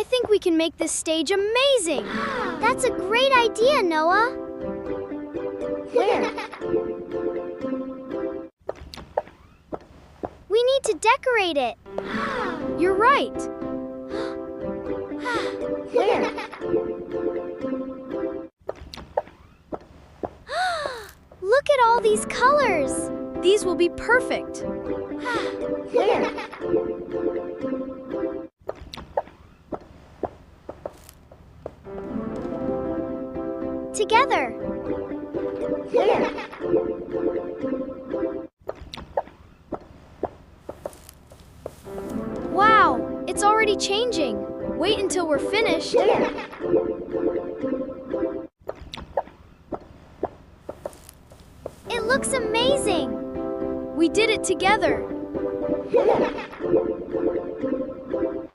think we can make this stage amazing. That's a great idea, Noah. Where? We need to decorate it. You're right. Where? Look at all these colors. These will be perfect. Where? Together. Where? Wow, it's already changing. Wait until we're finished. Where? It looks amazing. We did it together. Where?